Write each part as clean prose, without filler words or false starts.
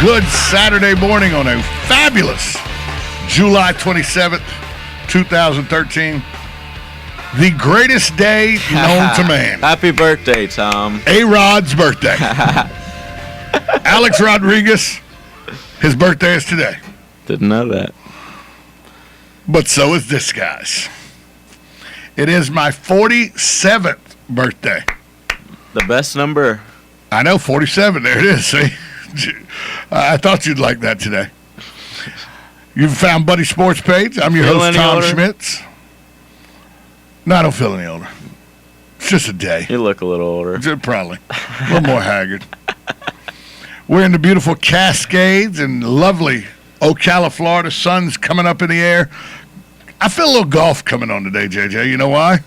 good Saturday morning on a fabulous July 27th, 2013. The greatest day known to man. Happy birthday, Tom. A-Rod's birthday. Alex Rodriguez, his birthday is today. Didn't know that. But so is this guy's. It is my 47th birthday. The best number. I know, 47. There it is. See? I thought you'd like that today. You've found Buddy Sports Page. I'm your host, Tom Schmitz. No, I don't feel any older. It's just a day. You look a little older. Probably. A little more haggard. We're in the beautiful Cascades in lovely Ocala, Florida. Sun's coming up in the air. I feel a little golf coming on today, JJ. You know why?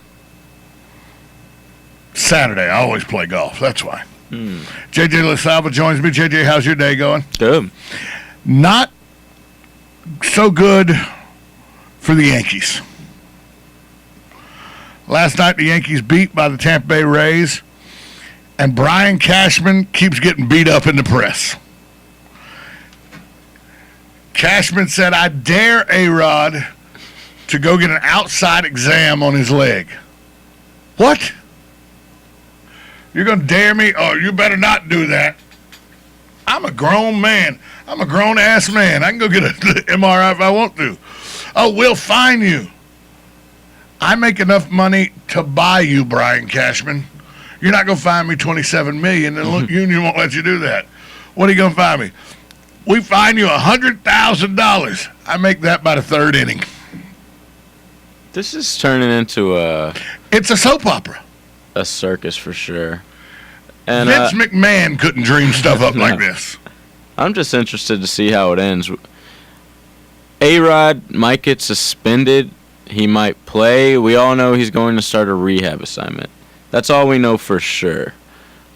Saturday. I always play golf. That's why. JJ LaSalva joins me. JJ, how's your day going? Good. Not so good for the Yankees. Last night, the Yankees beat by the Tampa Bay Rays, and Brian Cashman keeps getting beat up in the press. Cashman said, I dare A-Rod to go get an outside exam on his leg. What? You're going to dare me? Oh, you better not do that. I'm a grown man. I'm a grown-ass man. I can go get an MRI if I want to. Oh, we'll fine you. I make enough money to buy you, Brian Cashman. You're not going to fine me $27 million, and the union won't let you do that. What are you going to fine me? We fine you $100,000. I make that by the third inning. This is turning into It's a soap opera. A circus for sure. And Vince McMahon couldn't dream stuff up like this. I'm just interested to see how it ends. A-Rod might get suspended. He might play. We all know he's going to start a rehab assignment. That's all we know for sure.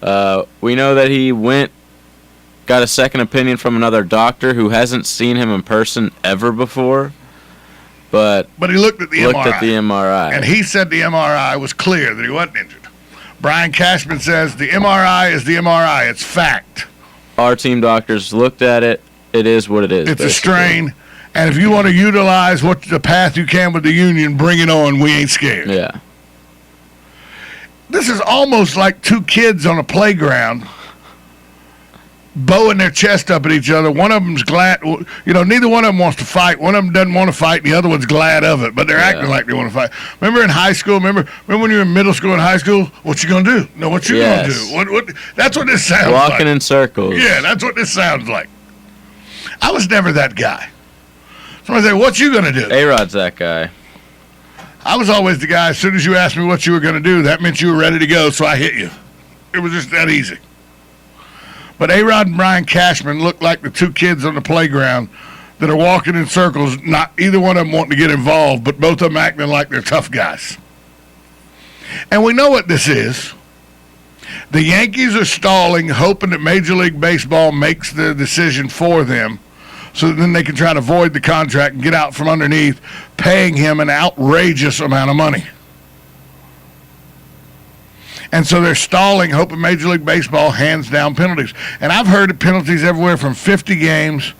We know that he got a second opinion from another doctor who hasn't seen him in person ever before. But he looked at the MRI. And he said the MRI was clear that he wasn't injured. Brian Cashman says the MRI is the MRI. It's fact. Our team doctors looked at it. It is what it is. It's basically a strain. And if you want to utilize the path you can with the union, bring it on. We ain't scared. Yeah. This is almost like two kids on a playground bowing their chest up at each other. One of them's glad, neither one of them wants to fight. One of them doesn't want to fight, and the other one's glad of it, but they're acting like they want to fight. Remember in high school? Remember when you were in middle school and high school? What you going to do? No, what you going to do? What? That's what this sounds like. Walking in circles. Yeah, that's what this sounds like. I was never that guy. Somebody say, what you going to do? A-Rod's that guy. I was always the guy, as soon as you asked me what you were going to do, that meant you were ready to go, so I hit you. It was just that easy. But A-Rod and Brian Cashman look like the two kids on the playground that are walking in circles, not either one of them wanting to get involved, but both of them acting like they're tough guys. And we know what this is. The Yankees are stalling, hoping that Major League Baseball makes the decision for them so that then they can try to void the contract and get out from underneath paying him an outrageous amount of money. And so they're stalling, hoping Major League Baseball hands down penalties. And I've heard of penalties everywhere from 50 games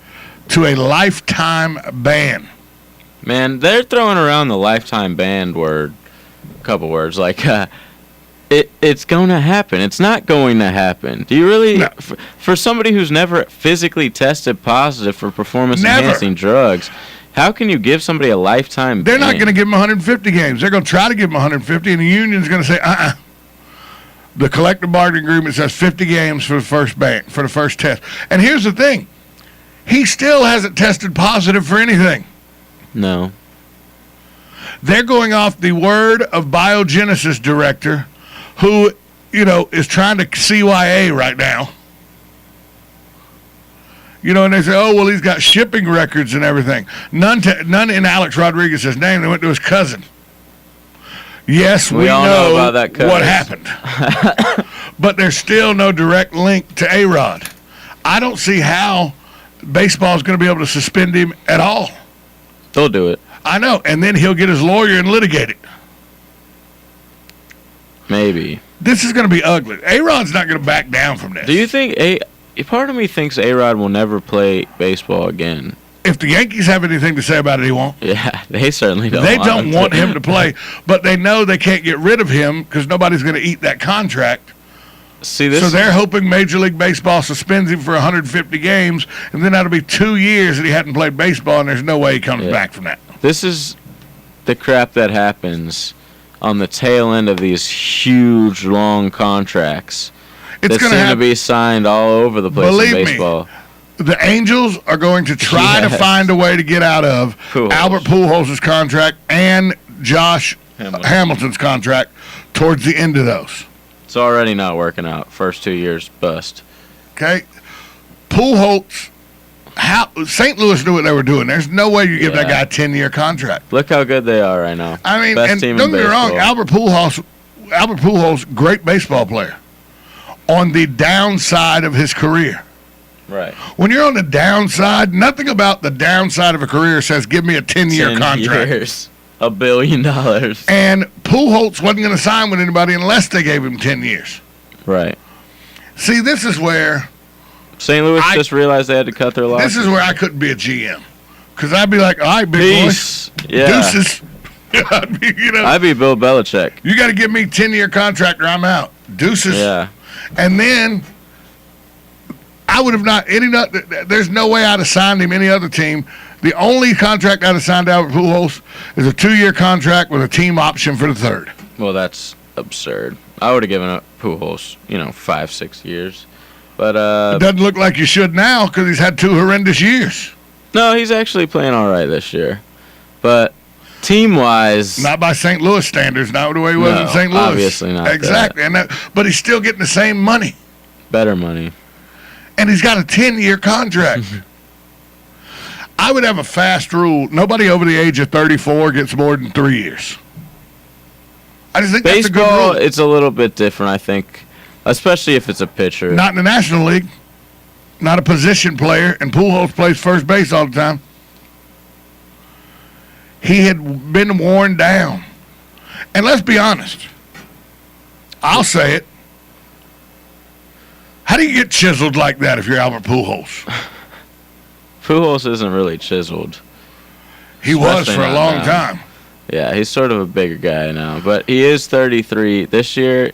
to a lifetime ban. Man, they're throwing around the lifetime ban word, a couple words, like it's going to happen. It's not going to happen. Do you really, no. For somebody who's never physically tested positive for performance-enhancing drugs, how can you give somebody a lifetime ban? They're not going to give them 150 games. They're going to try to give them 150, and the union's going to say, The collective bargaining agreement says 50 games for the first test. And here's the thing. He still hasn't tested positive for anything. No. They're going off the word of biogenesis director who, is trying to CYA right now. And they say, oh, well, he's got shipping records and everything. None in Alex Rodriguez's name. They went to his cousin. Yes, we know about that what happened. But there's still no direct link to A-Rod. I don't see how baseball is going to be able to suspend him at all. They'll do it. I know. And then he'll get his lawyer and litigate it. Maybe. This is going to be ugly. A-Rod's not going to back down from this. Do you think part of me thinks A-Rod will never play baseball again. If the Yankees have anything to say about it, he won't. Yeah, they certainly don't. They don't want him to play, but they know they can't get rid of him because nobody's going to eat that contract. See this? So they're hoping Major League Baseball suspends him for 150 games, and then that'll be 2 years that he hadn't played baseball, and there's no way he comes back from that. This is the crap that happens on the tail end of these huge, long contracts It's that going seem to be signed all over the place Believe in me, baseball. The Angels are going to try to find a way to get out of Albert Pujols' contract and Josh Hamilton's contract towards the end of those. It's already not working out. First 2 years, bust. Okay? Pujols, St. Louis knew what they were doing. There's no way you give that guy a 10-year contract. Look how good they are right now. I mean, Best and team don't in get me wrong, baseball. Albert Pujols, great baseball player. On the downside of his career. Right. When you're on the downside, nothing about the downside of a career says, give me a 10-year 10 contract. years. $1 billion. And Pujols wasn't going to sign with anybody unless they gave him 10 years. Right. See, this is where St. Louis just realized they had to cut their losses. this is where I couldn't be a GM. Because I'd be like, all right, big Peace. boy. Yeah. Deuces. I'd be Bill Belichick. You got to give me a 10-year contract or I'm out. Deuces. Yeah. And then I would have there's no way I'd have signed him any other team. The only contract I'd have signed Albert Pujols is a 2-year contract with a team option for the third. Well, that's absurd. I would have given up Pujols, 5-6 years. But it doesn't look like you should now because he's had 2 horrendous years. No, he's actually playing all right this year. But team-wise, not by St. Louis standards, not the way he was in St. Louis. Obviously not. Exactly. But he's still getting the same money. Better money. And he's got a 10-year contract. I would have a fast rule. Nobody over the age of 34 gets more than 3 years. I just think that's a good baseball, rule. it's a little bit different, I think, especially if it's a pitcher. Not in the National League. Not a position player, and Pujols plays first base all the time. He had been worn down. And let's be honest. I'll say it. How do you get chiseled like that if you're Albert Pujols? Pujols isn't really chiseled. He was for a long time. Yeah, he's sort of a bigger guy now. But he is 33. This year,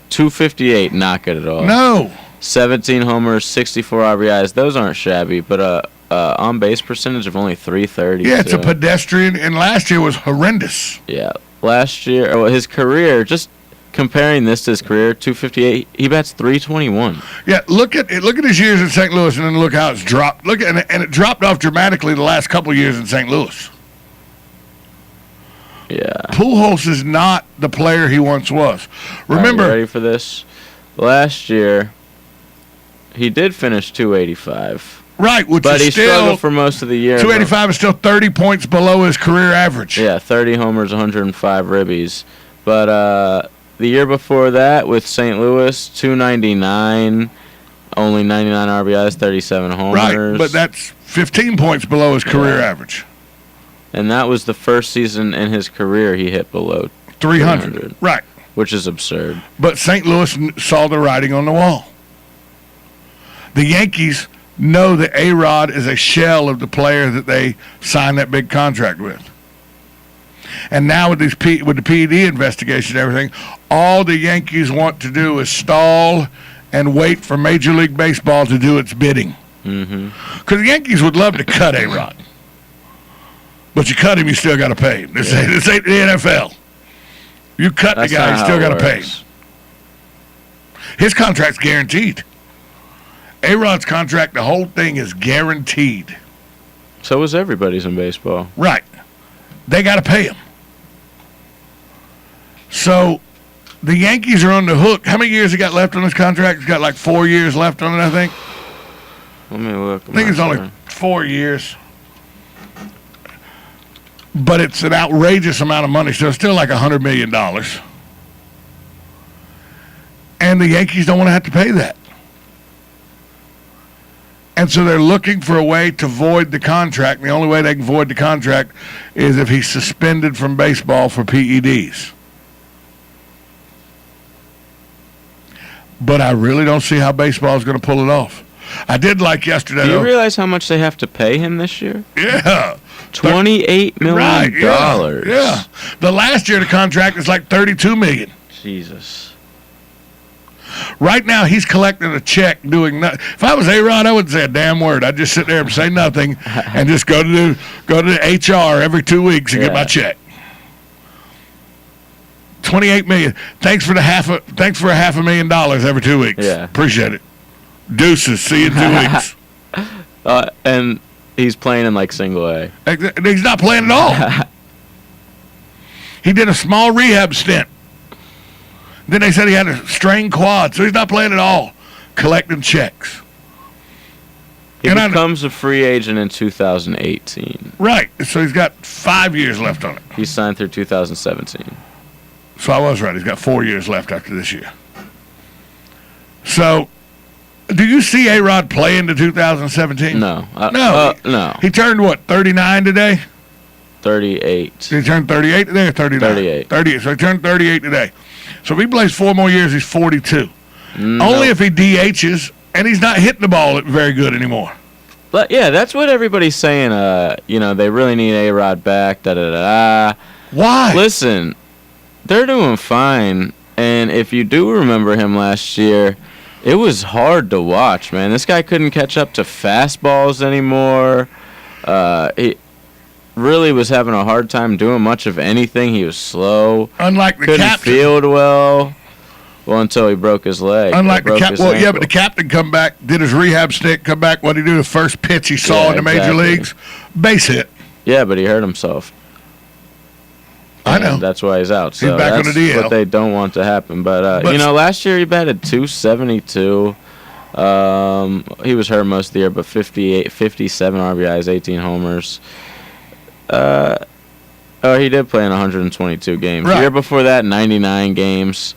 258, not good at all. No. 17 homers, 64 RBIs. Those aren't shabby, but on-base percentage of only 330. Yeah, it's a pedestrian, and last year was horrendous. Yeah, last year, his career, just comparing this to his career, 258, he bats 321. Yeah, look at his years in St. Louis, and then look how it's dropped. And it dropped off dramatically the last couple of years in St. Louis. Yeah. Pujols is not the player he once was. Remember, you ready for this? Last year, he did finish 285. Right, but he struggled for most of the year. 285 is still 30 points below his career average. Yeah, 30 homers, 105 ribbies. But the year before that with St. Louis, 299, only 99 RBIs, 37 homers. Right, but that's 15 points below his career average. And that was the first season in his career he hit below 300. Right. Which is absurd. But St. Louis saw the writing on the wall. The Yankees know that A-Rod is a shell of the player that they signed that big contract with. And now with the PED investigation and everything, all the Yankees want to do is stall and wait for Major League Baseball to do its bidding. Because the Yankees would love to cut A-Rod. But you cut him, you still got to pay him. This ain't the NFL. You cut the guy, you still got to pay him. His contract's guaranteed. A-Rod's contract, the whole thing is guaranteed. So is everybody's in baseball. Right. They got to pay him. So the Yankees are on the hook. How many years he got left on his contract? He's got like 4 years left on it, I think. Let me look. I think it's only 4 years. But it's an outrageous amount of money, so it's still like $100 million. And the Yankees don't want to have to pay that. And so they're looking for a way to void the contract. And the only way they can void the contract is if he's suspended from baseball for PEDs. But I really don't see how baseball is going to pull it off. I did like yesterday. Do you though. realize how much they have to pay him this year? Yeah. $28 million. Right, yeah. The last year of the contract is like $32 million. Jesus. Right now, he's collecting a check doing nothing. If I was A-Rod, I wouldn't say a damn word. I'd just sit there and say nothing and just go to the HR every 2 weeks and get my check. $28 million. Thanks for a $500,000 every 2 weeks. Yeah. Appreciate it. Deuces. See you in 2 weeks. And he's playing in like single A. He's not playing at all. He did a small rehab stint. Then they said he had a strained quad, so he's not playing at all. Collecting checks. He becomes a free agent in 2018. Right. So he's got 5 years left on it. He signed through 2017. So I was right. He's got 4 years left after this year. So, do you see A-Rod play into 2017? No. No. He turned, what, 39 today? 38. He turned 38 today or 39? 38. 38. So he turned 38 today. So if he plays 4 more years, he's 42. No. Only if he DHs, and he's not hitting the ball very good anymore. But, yeah, that's what everybody's saying. They really need A-Rod back, da-da-da-da. Why? Listen, they're doing fine. And if you do remember him last year, it was hard to watch, man. This guy couldn't catch up to fastballs anymore. He really was having a hard time doing much of anything. He was slow. Unlike the couldn't captain. Field well. Well, until he broke his leg. Unlike the captain. Well, yeah, but the captain come back, did his rehab stick, come back. What did he do? The first pitch he saw in the major leagues, base hit. Yeah, but he hurt himself. I know. That's why he's out. So he's back that's on the DL. what they don't want to happen. But last year he batted .272. He was hurt most of the year, but 57 RBIs, 18 homers. He did play in 122 games. Right. The year before that, 99 games.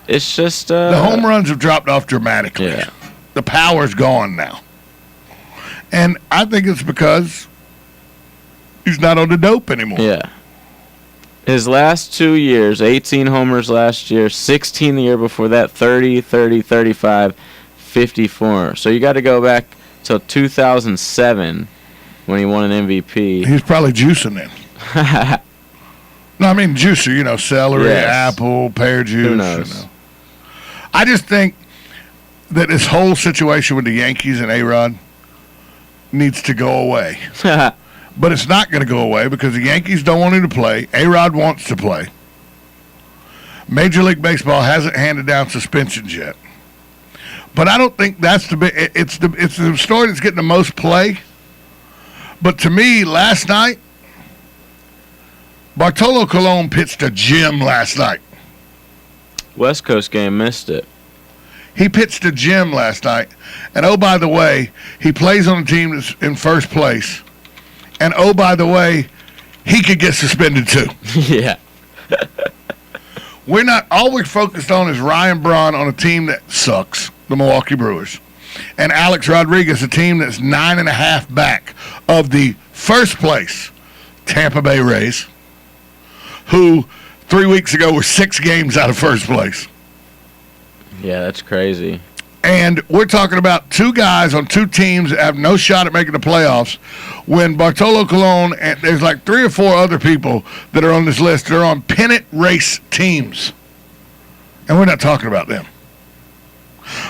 It's just the home runs have dropped off dramatically. Yeah. The power's gone now, and I think it's because he's not on the dope anymore. Yeah. His last 2 years, 18 homers last year, 16 the year before that, 30, 30, 35, 54. So you got to go back till 2007 when he won an MVP. He's probably juicing then. No, I mean juicer, celery, apple, pear juice. Who knows? I just think that this whole situation with the Yankees and A-Rod needs to go away. But it's not going to go away because the Yankees don't want him to play. A-Rod wants to play. Major League Baseball hasn't handed down suspensions yet. But I don't think that's the big. It's the story that's getting the most play. But to me, last night, Bartolo Colon pitched a gem last night. West Coast game, missed it. He pitched a gem last night. And oh, by the way, he plays on a team that's in first place. And oh, by the way, he could get suspended too. Yeah. All we're focused on is Ryan Braun on a team that sucks, the Milwaukee Brewers. And Alex Rodriguez, a team that's 9.5 back of the first place Tampa Bay Rays, who 3 weeks ago were 6 games out of first place. Yeah, that's crazy. And we're talking about 2 guys on 2 teams that have no shot at making the playoffs when Bartolo Colon and there's like 3 or 4 other people that are on this list. They're on pennant race teams. And we're not talking about them.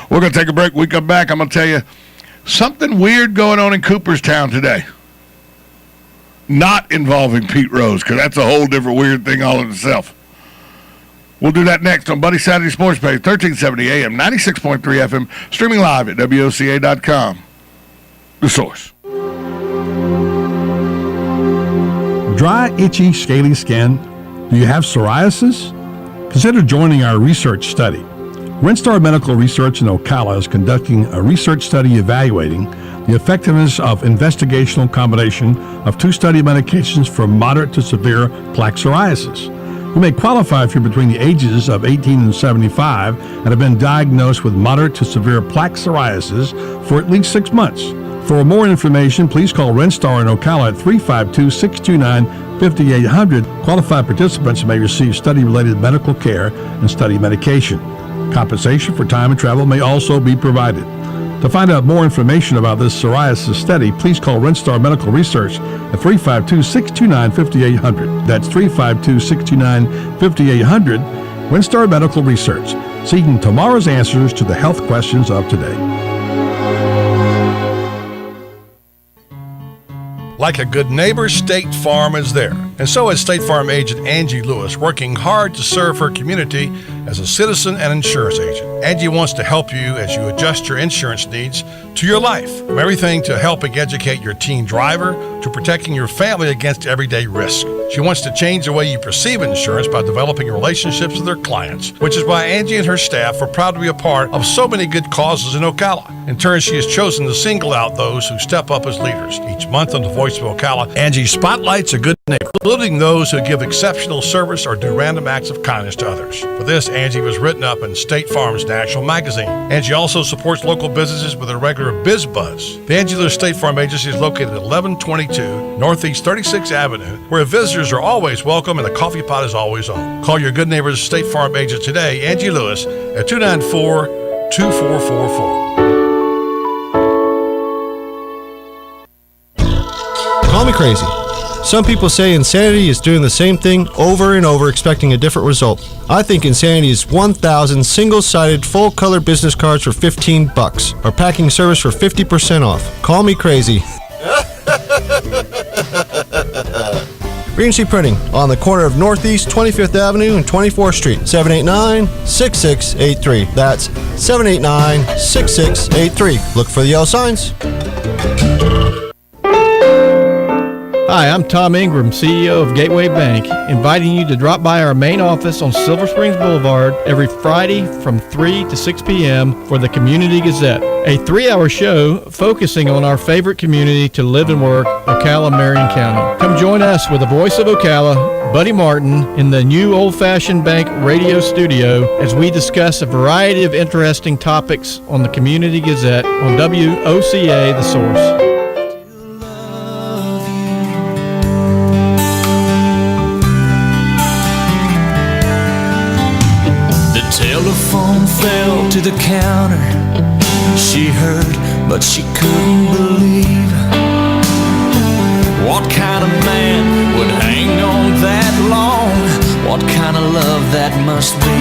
We're going to take a break. We come back. I'm going to tell you something weird going on in Cooperstown today. Not involving Pete Rose, because that's a whole different weird thing all in itself. We'll do that next on Buddy Saturday Sports Page, 1370 AM, 96.3 FM, streaming live at WOCA.com. The Source. Dry, itchy, scaly skin? Do you have psoriasis? Consider joining our research study. Renstar Medical Research in Ocala is conducting a research study evaluating the effectiveness of investigational combination of 2 study medications for moderate to severe plaque psoriasis. You may qualify if you're between the ages of 18 and 75 and have been diagnosed with moderate to severe plaque psoriasis for at least 6 months. For more information, please call Renstar in Ocala at 352-629-5800. Qualified participants may receive study-related medical care and study medication. Compensation for time and travel may also be provided. To To find out more information about this psoriasis study, please call Renstar Medical Research at 352-629-5800. That's 352-629-5800. Renstar Medical Research, seeking tomorrow's answers to the health questions of today. Like a good neighbor, State Farm is there. And so is State Farm agent Angie Lewis, working hard to serve her community as a citizen and insurance agent. Angie wants to help you as you adjust your insurance needs to your life. From everything to helping educate your teen driver to protecting your family against everyday risk. She wants to change the way you perceive insurance by developing relationships with her clients, which is why Angie and her staff are proud to be a part of so many good causes in Ocala. In turn, she has chosen to single out those who step up as leaders. Each month on The Voice of Ocala, Angie spotlights a good neighbor, including those who give exceptional service or do random acts of kindness to others. For this, Angie was written up in State Farm's National Magazine. Angie also supports local businesses with a regular Biz Buzz. The Angie Lewis State Farm Agency is located at 1122 Northeast 36th Avenue, where visitors are always welcome and the coffee pot is always on. Call your good neighbor's State Farm agent today, Angie Lewis, at 294-2444. Call me crazy. Some people say insanity is doing the same thing over and over expecting a different result. I think insanity is 1,000 single-sided full-color business cards for $15 or packing service for 50% off. Call me crazy. Regency Printing on the corner of Northeast 25th Avenue and 24th Street, 789-6683. That's 789-6683. Look for the yellow signs. Hi, I'm Tom Ingram, CEO of Gateway Bank, inviting you to drop by our main office on Silver Springs Boulevard every Friday from 3 to 6 p.m. for the Community Gazette, a 3-hour show focusing on our favorite community to live and work, Ocala, Marion County. Come join us with the voice of Ocala, Buddy Martin, in the new old-fashioned bank radio studio as we discuss a variety of interesting topics on the Community Gazette on WOCA The Source. Telephone fell to the counter. She heard, but she couldn't believe. What kind of man would hang on that long? What kind of love that must be?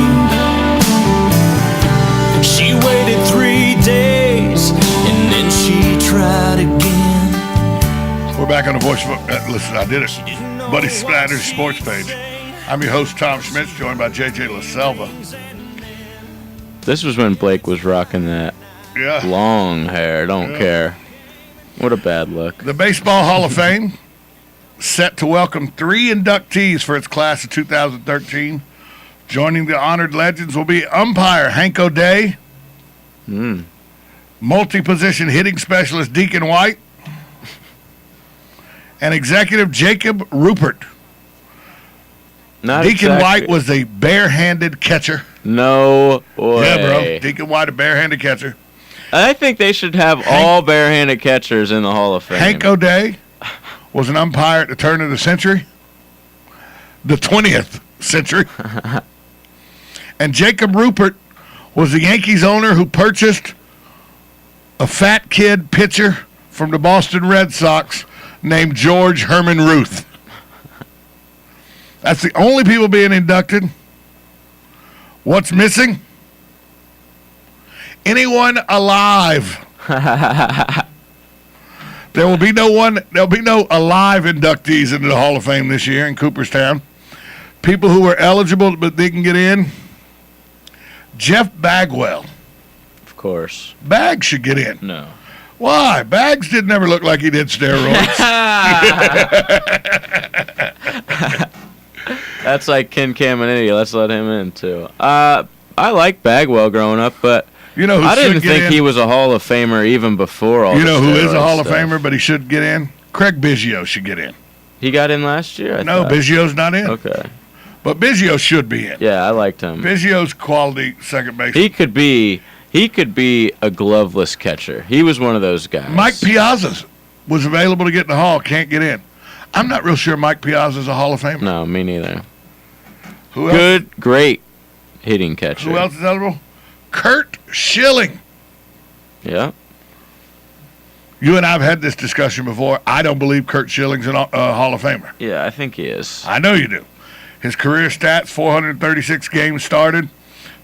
She waited 3 days and then she tried again. We're back on the Voice of listen, I did it. Buddy Slatter's sports page. I'm your host, Tom Schmitz, joined by JJ LaSelva. This was when Blake was rocking that long hair. Don't care. What a bad look. The Baseball Hall of Fame set to welcome 3 inductees for its class of 2013. Joining the honored legends will be umpire Hank O'Day, multi-position hitting specialist Deacon White, and executive Jacob Rupert. Deacon White was a bare-handed catcher. No way. Yeah, bro. Deacon White, a bare-handed catcher. I think they should have all bare-handed catchers in the Hall of Fame. Hank O'Day was an umpire at the turn of the century, the 20th century. And Jacob Rupert was the Yankees owner who purchased a fat kid pitcher from the Boston Red Sox named George Herman Ruth. That's the only people being inducted. What's missing? Anyone alive. There'll be no alive inductees into the Hall of Fame this year in Cooperstown. People who are eligible but they can get in. Jeff Bagwell. Of course. Bags should get in. No. Why? Bags didn't ever look like he did steroids. That's like Ken Caminiti. Let's let him in, too. I like Bagwell growing up, but you know who I didn't should get think in? he was a Hall of Famer even before all You know who is a steroid Hall of stuff. Famer, but he should get in? Craig Biggio should get in. He got in last year, I No, thought. Biggio's not in. Okay. But Biggio should be in. Yeah, I liked him. Biggio's quality second baseman. He could be a gloveless catcher. He was one of those guys. Mike Piazza was available to get in the Hall, can't get in. I'm not real sure Mike Piazza's a Hall of Famer. No, me neither. Who else? Good, great hitting catcher. Who else is eligible? Kurt Schilling. Yeah. You and I have had this discussion before. I don't believe Kurt Schilling's a Hall of Famer. Yeah, I think he is. I know you do. His career stats: 436 games started,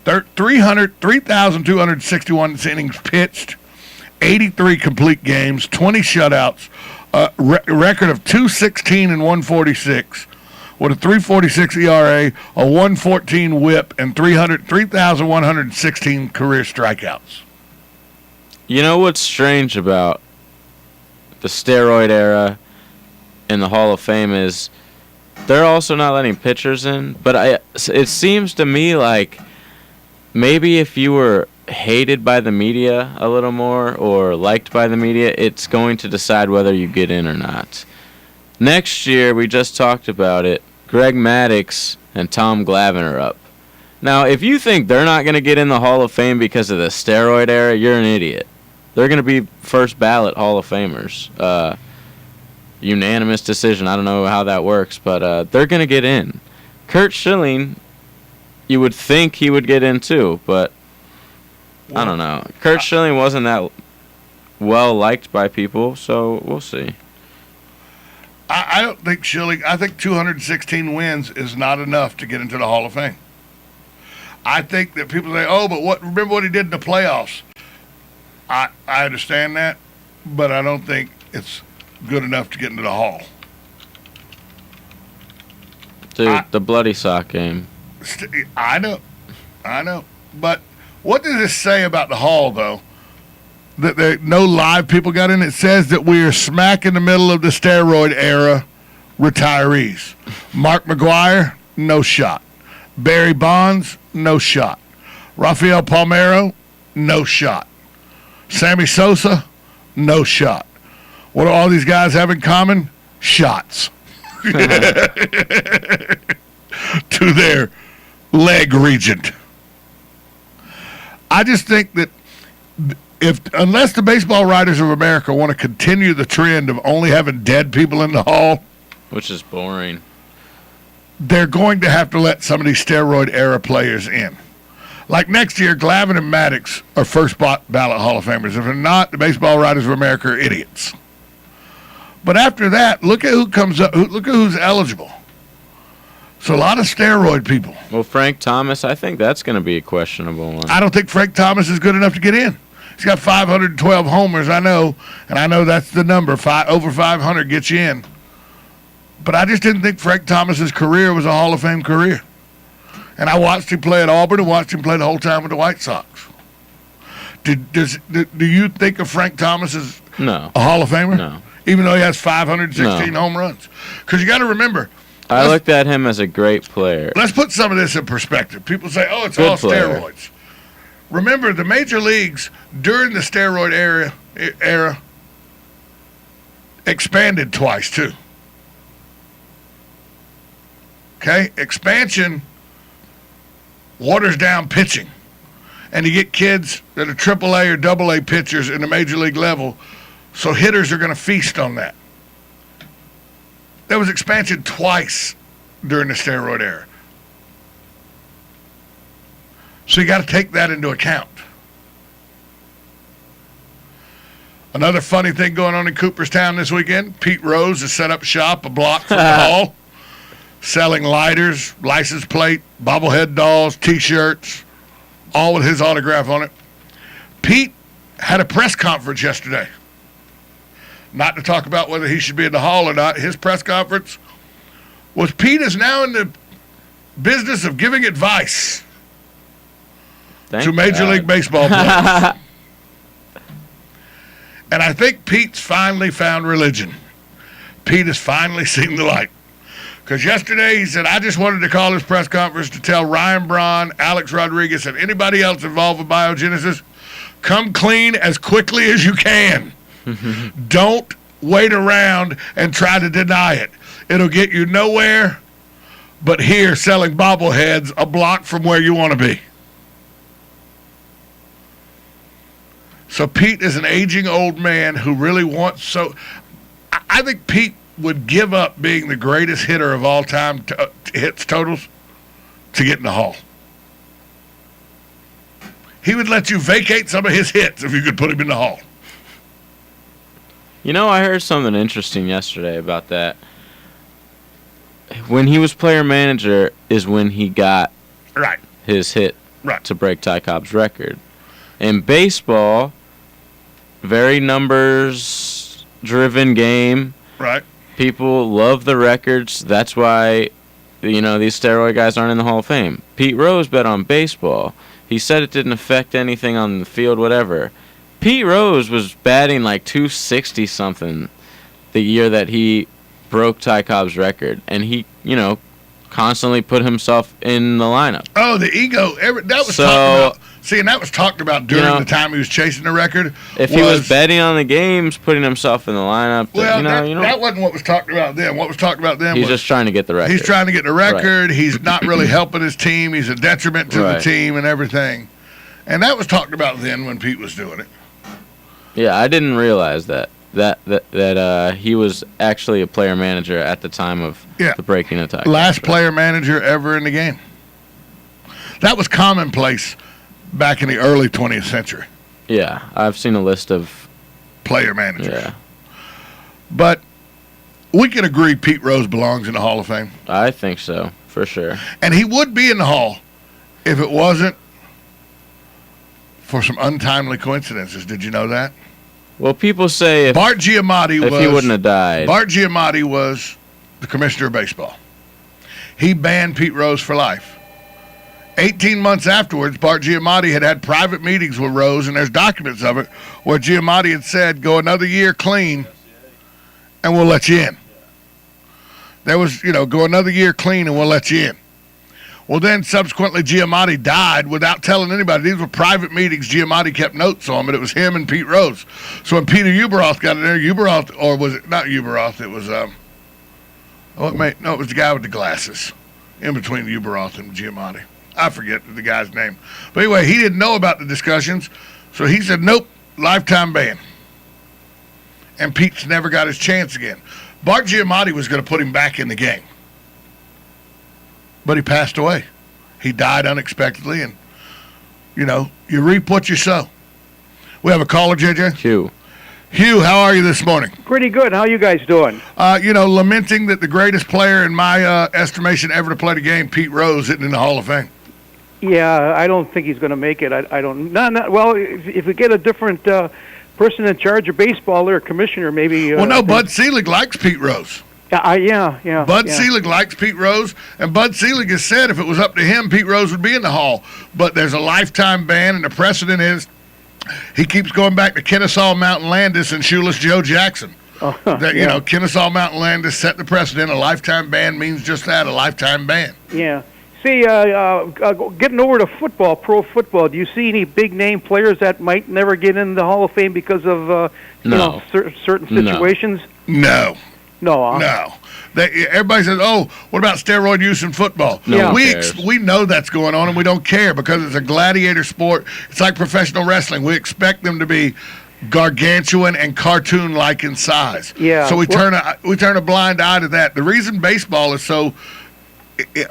3,261 innings pitched, 83 complete games, 20 shutouts, record of 216 and 146, with a 3.46 ERA, a 1.14 WHIP, and 3,116 career strikeouts. You know what's strange about the steroid era in the Hall of Fame is they're also not letting pitchers in, but it seems to me like maybe if you were hated by the media a little more or liked by the media, it's going to decide whether you get in or not. Next year, we just talked about it, Greg Maddux and Tom Glavine are up. Now, if you think they're not going to get in the Hall of Fame because of the steroid era, you're an idiot. They're going to be first ballot Hall of Famers. Unanimous decision. I don't know how that works, but they're going to get in. Kurt Schilling, you would think he would get in too, but I don't know. Kurt Schilling wasn't that well liked by people, so we'll see. I don't think Schilling. I think 216 wins is not enough to get into the Hall of Fame. I think that people say, "Oh, but remember what he did in the playoffs." I understand that, but I don't think it's good enough to get into the Hall. Dude, the bloody sock game. I know. But what does this say about the Hall, though? That there no live people got in? It says that we are smack in the middle of the steroid era retirees. Mark McGwire, no shot. Barry Bonds, no shot. Rafael Palmeiro, no shot. Sammy Sosa, no shot. What do all these guys have in common? Shots. To their leg region. I just think that unless the Baseball Writers of America want to continue the trend of only having dead people in the Hall, which is boring, they're going to have to let some of these steroid era players in. Like next year, Glavine and Maddux are first ballot Hall of Famers. If they're not, the Baseball Writers of America are idiots. But after that, look at who comes up. Look at who's eligible. It's a lot of steroid people. Well, Frank Thomas, I think that's going to be a questionable one. I don't think Frank Thomas is good enough to get in. He's got 512 homers, I know, and I know that's the number. Over 500 gets you in. But I just didn't think Frank Thomas's career was a Hall of Fame career. And I watched him play at Auburn and watched him play the whole time with the White Sox. Do you think of Frank Thomas as a Hall of Famer? No. Even though he has 516 home runs? Because you got to remember. I looked at him as a great player. Let's put some of this in perspective. People say, oh, it's Good all player. steroids. Remember, the major leagues during the steroid era expanded twice, too. Okay? Expansion waters down pitching. And you get kids that are AAA or AA pitchers in the major league level, so hitters are going to feast on that. There was expansion twice during the steroid era. So you got to take that into account. Another funny thing going on in Cooperstown this weekend, Pete Rose has set up shop a block from the Hall, selling lighters, license plate, bobblehead dolls, T-shirts, all with his autograph on it. Pete had a press conference yesterday. Not to talk about whether he should be in the Hall or not. His press conference was Pete is now in the business of giving advice to Major League Baseball players. And I think Pete's finally found religion. Pete has finally seen the light. Because yesterday he said, I just wanted to call this press conference to tell Ryan Braun, Alex Rodriguez, and anybody else involved with biogenesis, come clean as quickly as you can. Don't wait around and try to deny it. It'll get you nowhere but here selling bobbleheads a block from where you want to be. So Pete is an aging old man who really wants I think Pete would give up being the greatest hitter of all time hits totals to get in the Hall. He would let you vacate some of his hits if you could put him in the Hall. You know, I heard something interesting yesterday about that. When he was player manager is when he got Right. his hit Right. to break Ty Cobb's record. In baseball, very numbers-driven game. Right. People love the records. That's why, these steroid guys aren't in the Hall of Fame. Pete Rose bet on baseball. He said it didn't affect anything on the field, whatever. Pete Rose was batting like 260-something the year that he broke Ty Cobb's record. And he, constantly put himself in the lineup. Oh, the ego. That was So- talked about. See, and that was talked about during You know, the time he was chasing the record. If he was betting on the games, putting himself in the lineup, Well, that wasn't what was talked about then. What was talked about then he's was just trying to get the record. he's trying to get the record. He's not really helping his team. He's a detriment to the Right. team and everything. And that was talked about then when Pete was doing it. Yeah, I didn't realize that he was actually a player manager at the time of Yeah. the breaking of Ty. Last player manager ever in the game. That was commonplace back in the early 20th century. Yeah, I've seen a list of. Player manager. Yeah, But we can agree Pete Rose belongs in the Hall of Fame. I think so for sure. And he would be in the Hall if it wasn't for some untimely coincidences. Did you know that? Well, people say if Bart Giamatti he wouldn't have died. Bart Giamatti was the commissioner of baseball. He banned Pete Rose for life. 18 months afterwards, Bart Giamatti had private meetings with Rose, and there's documents of it, where Giamatti had said, go another year clean, and we'll let you in. There was, go another year clean, and we'll let you in. Well, then, subsequently, Giamatti died without telling anybody. These were private meetings. Giamatti kept notes on, but it was him and Pete Rose. So when Peter Ueberroth got in there, or was it not Ueberroth? It was, it was the guy with the glasses in between Ueberroth and Giamatti. I forget the guy's name. But anyway, he didn't know about the discussions, so he said, nope, lifetime ban. And Pete's never got his chance again. Bart Giamatti was going to put him back in the game. But he passed away. He died unexpectedly, and, you reap what you sow. We have a caller, JJ. Hugh. Hugh, how are you this morning? Pretty good. How you guys doing? Lamenting that the greatest player in my estimation ever to play the game, Pete Rose, isn't in the Hall of Fame. Yeah, I don't think he's going to make it. I don't. Not well. If we get a different person in charge of baseball or a commissioner, maybe. Well, no, Bud Selig likes Pete Rose. Yeah. Bud Selig likes Pete Rose, and Bud Selig has said if it was up to him, Pete Rose would be in the Hall. But there's a lifetime ban, and the precedent is he keeps going back to Kennesaw Mountain Landis and Shoeless Joe Jackson. Kennesaw Mountain Landis set the precedent. A lifetime ban means just that, a lifetime ban. Yeah. See, getting over to football, pro football, do you see any big-name players that might never get in the Hall of Fame because of No. certain situations? No. No. No. Everybody says, oh, what about steroid use in football? No one we cares. we know that's going on, and we don't care because it's a gladiator sport. It's like professional wrestling. We expect them to be gargantuan and cartoon-like in size. Yeah. So we turn a blind eye to that. The reason baseball is so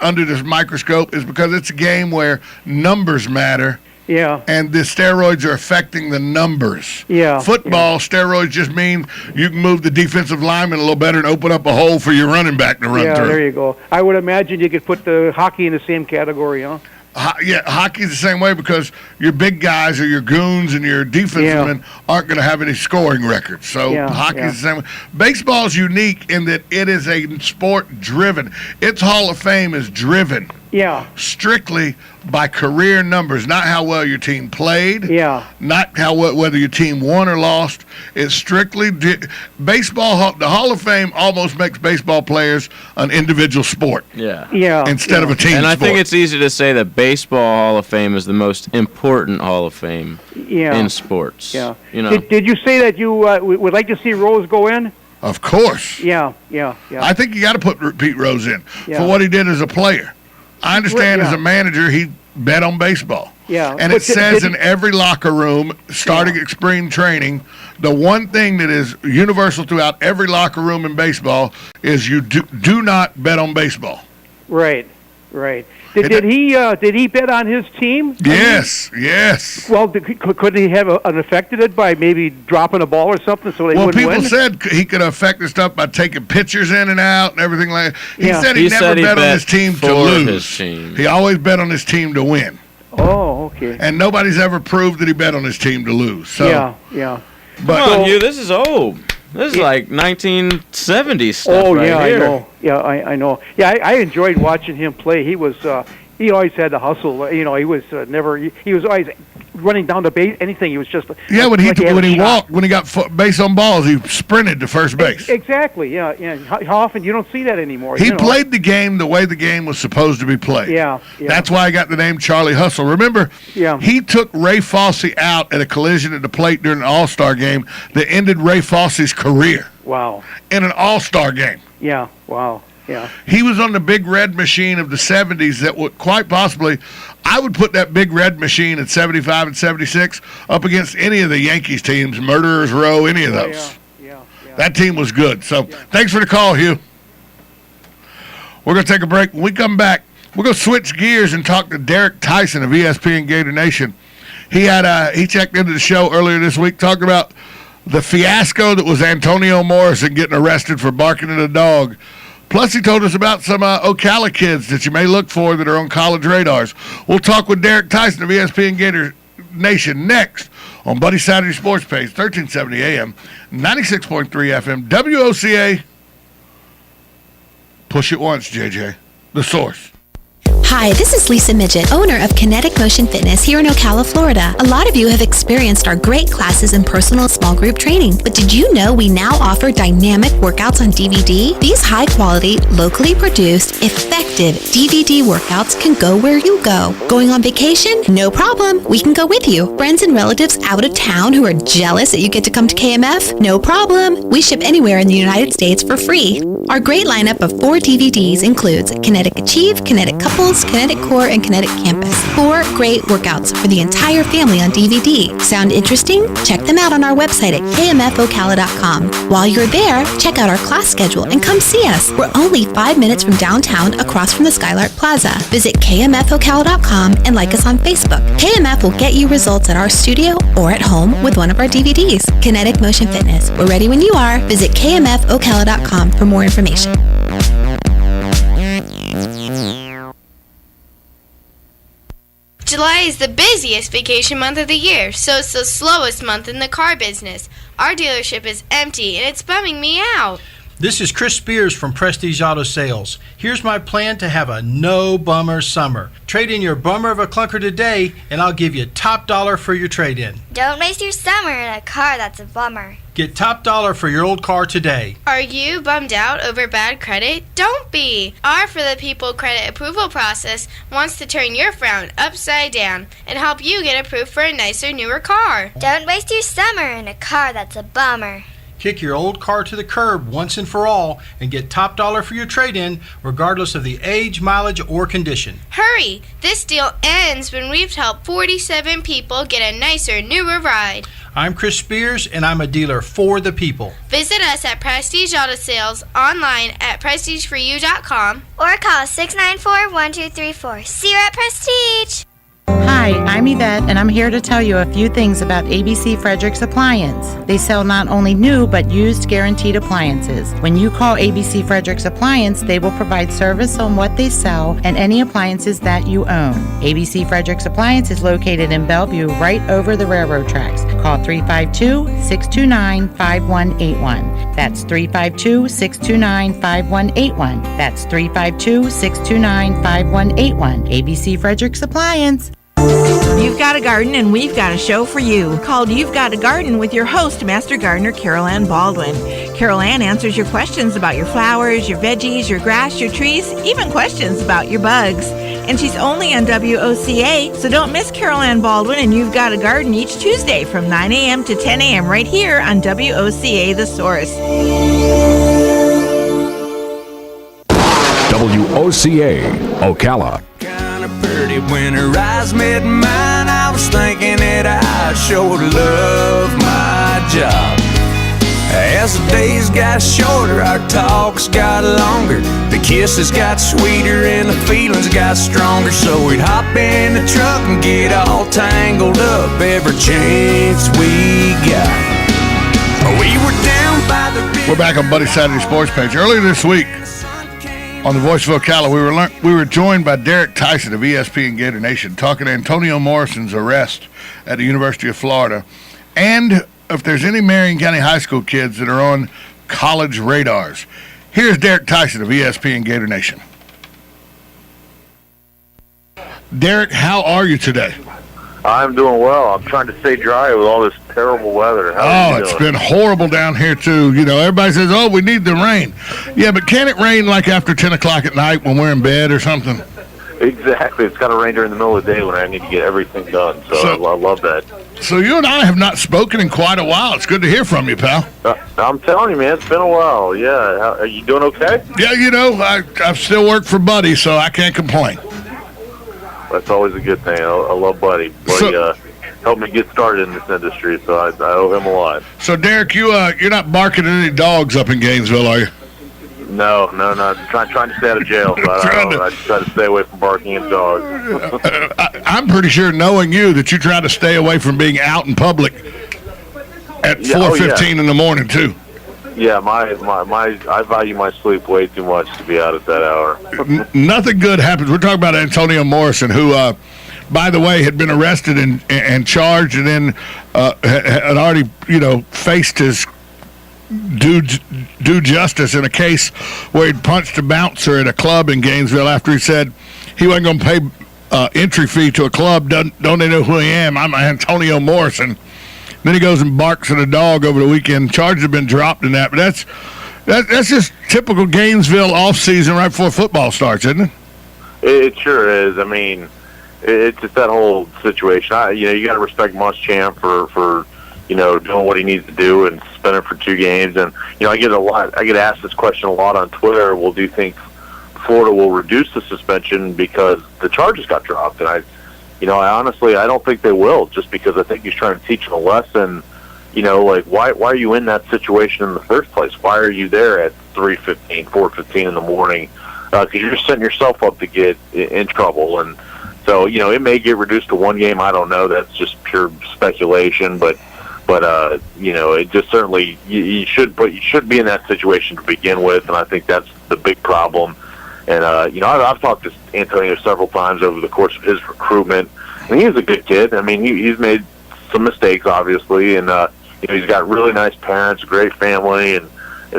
under this microscope is because it's a game where numbers matter. Yeah. And the steroids are affecting the numbers. Yeah. Football, steroids just mean you can move the defensive lineman a little better and open up a hole for your running back to run Yeah, through. there you go. I would imagine you could put the hockey in the same category, huh? Hockey's the same way because your big guys or your goons and your defensemen aren't going to have any scoring records. So hockey's the same way. Baseball's unique in that it is a sport driven. Its Hall of Fame is driven strictly by career numbers, not how well your team played, not whether your team won or lost. It's strictly baseball. The Hall of Fame almost makes baseball players an individual sport. Instead of a team And I sport. think it's easy to say that baseball Hall of Fame is the most important Hall of Fame in sports. Yeah. You know. Did you say that you would like to see Rose go in? Of course. Yeah. I think you got to put Pete Rose in for what he did as a player. I understand as a manager he bet on baseball. Yeah. And it says in every locker room, starting at spring training, the one thing that is universal throughout every locker room in baseball is you do not bet on baseball. Right. Right. Did he bet on his team? Yes. Well, could he have affected it by maybe dropping a ball or something so they Well, wouldn't people win? said he could affect the stuff by taking pitchers in and out and everything like that. He Yeah. said he never bet on his team to for lose. his team. He always bet on his team to win. Oh, okay. And nobody's ever proved that he bet on his team to lose. So, Yeah. But Come on, Hugh, this is old. This is like 1970s stuff Oh, right yeah, here. I know. Yeah, I know. Yeah, I enjoyed watching him play. He was, he always had the hustle. He was never. He was always running down the base. Anything. He was just. yeah, when like he had a shot. walked, when he got base on balls, he sprinted to first base. Exactly. Yeah. How often you don't see that anymore? He played the game the way the game was supposed to be played. Yeah. That's why I got the name Charlie Hustle. Remember, he took Ray Fosse out at a collision at the plate during an All-Star game that ended Ray Fosse's career. Wow. In an All-Star game. Yeah. Wow. Yeah. He was on the big red machine of the 70s that would quite possibly, I would put that big red machine at 75 and 76 up against any of the Yankees teams, Murderers Row, any of those. Yeah. That team was good. So thanks for the call, Hugh. We're going to take a break. When we come back, we're going to switch gears and talk to Derek Tyson of ESPN Gator Nation. He checked into the show earlier this week, talking about the fiasco that was Antonio Morrison getting arrested for barking at a dog. Plus, he told us about some Ocala kids that you may look for that are on college radars. We'll talk with Derek Tyson of ESPN Gator Nation next on Buddy Saturday Sports Page, 1370 AM, 96.3 FM, WOCA. Push it once, JJ. The Source. Hi, this is Lisa Midget, owner of Kinetic Motion Fitness here in Ocala, Florida. A lot of you have experienced our great classes in personal small group training, but did you know we now offer dynamic workouts on DVD? These high-quality, locally produced, effective DVD workouts can go where you go. Going on vacation? No problem. We can go with you. Friends and relatives out of town who are jealous that you get to come to KMF? No problem. We ship anywhere in the United States for free. Our great lineup of 4 DVDs includes Kinetic Achieve, Kinetic Couples, Kinetic Core, and Kinetic Campus. 4 great workouts for the entire family on DVD. Sound interesting? Check them out on our website at kmfocala.com. While you're there, check out our class schedule and come see us. We're only 5 minutes from downtown across from the Skylark Plaza. Visit kmfocala.com and like us on Facebook. KMF will get you results at our studio or at home with one of our DVDs. Kinetic Motion Fitness. We're ready when you are. Visit kmfocala.com for more information. July is the busiest vacation month of the year, so it's the slowest month in the car business. Our dealership is empty, and it's bumming me out. This is Chris Spears from Prestige Auto Sales. Here's my plan to have a no-bummer summer. Trade in your bummer of a clunker today, and I'll give you top dollar for your trade-in. Don't waste your summer in a car that's a bummer. Get top dollar for your old car today. Are you bummed out over bad credit? Don't be! Our For the People credit approval process wants to turn your frown upside down and help you get approved for a nicer, newer car. Don't waste your summer in a car that's a bummer. Kick your old car to the curb once and for all and get top dollar for your trade-in, regardless of the age, mileage, or condition. Hurry! This deal ends when we've helped 47 people get a nicer, newer ride. I'm Chris Spears, and I'm a dealer for the people. Visit us at Prestige Auto Sales, online at prestigeforyou.com, or call 694-1234. See you at Prestige! Hi, I'm Yvette, and I'm here to tell you a few things about ABC Fredericks Appliance. They sell not only new, but used guaranteed appliances. When you call ABC Fredericks Appliance, they will provide service on what they sell and any appliances that you own. ABC Fredericks Appliance is located in Bellevue, right over the railroad tracks. Call 352-629-5181. That's 352-629-5181. That's 352-629-5181. ABC Fredericks Appliance. You've got a garden and we've got a show for you called You've Got a Garden with your host, Master Gardener Carol Ann Baldwin. Carol Ann answers your questions about your flowers, your veggies, your grass, your trees, even questions about your bugs. And she's only on WOCA, so don't miss Carol Ann Baldwin and You've Got a Garden each Tuesday from 9 a.m. to 10 a.m. right here on WOCA The Source. WOCA, Ocala. Pretty when her eyes met mine, I was thinking that I sure love my job. As as the days got shorter, our talks got longer. The kisses got sweeter and the feelings got stronger. So we'd hop in the truck and get all tangled up every chance we got. We were down by the river. We're back on Buddy Saturday Sports Page. Earlier this week on the Voice of Ocala, we were joined by Derek Tyson of ESPN Gator Nation talking Antonio Morrison's arrest at the University of Florida, and if there's any Marion County High School kids that are on college radars. Here's Derek Tyson of ESPN Gator Nation. Derek, how are you today? I'm doing well. I'm trying to stay dry with all this terrible weather. How are you it's doing? been horrible down here, too. You know, everybody says, oh, we need the rain. Yeah, but can it rain like after 10 o'clock at night when we're in bed or something? Exactly. It's got to rain during the middle of the day when I need to get everything done. So I love that. So you and I have not spoken in quite a while. It's good to hear from you, pal. I'm telling you, man, it's been a while. Yeah. Are you doing okay? Yeah, you know, I still work for Buddy, so I can't complain. That's always a good thing. I love Buddy. Buddy helped me get started in this industry, so I owe him a lot. So, Derek, you're not barking at any dogs up in Gainesville, are you? No. Trying to stay out of jail. So I try to stay away from barking at dogs. I'm pretty sure, knowing you, that you try to stay away from being out in public at 4:15 in the morning, too. Yeah, I value my sleep way too much to be out at that hour. Nothing good happens. We're talking about Antonio Morrison, who, by the way, had been arrested and charged, and then had already, faced his due justice in a case where he'd punched a bouncer at a club in Gainesville after he said he wasn't going to pay entry fee to a club. Don't they know who I am? I'm Antonio Morrison. Then he goes and barks at a dog over the weekend. Charges have been dropped in that, but that's just typical Gainesville off-season right before football starts, isn't it? It sure is. I mean, it's just that whole situation. You got to respect Muschamp for doing what he needs to do and suspending for 2 games. And I get asked this question a lot on Twitter. Well, do you think Florida will reduce the suspension because the charges got dropped? And I honestly don't think they will, just because I think he's trying to teach them a lesson. Why are you in that situation in the first place? Why are you there at 3:15, 4:15 in the morning? Because you're just setting yourself up to get in trouble. And so, it may get reduced to 1 game. I don't know. That's just pure speculation. But it just certainly you should be in that situation to begin with. And I think that's the big problem. And, I've talked to Antonio several times over the course of his recruitment. And he's a good kid. I mean, he's made some mistakes, obviously. And, he's got really nice parents, a great family. And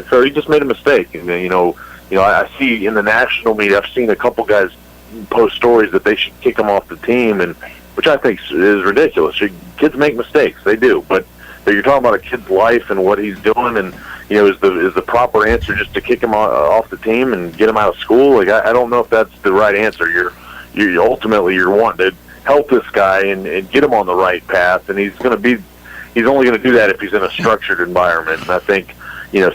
so he just made a mistake. And, I see in the national media, I've seen a couple guys post stories that they should kick him off the team, and which I think is ridiculous. Kids make mistakes. They do. But you're talking about a kid's life and what he's doing, and is the proper answer just to kick him off the team and get him out of school? Like I don't know if that's the right answer. You're ultimately you're wanting to help this guy and get him on the right path, and he's only going to do that if he's in a structured environment. And I think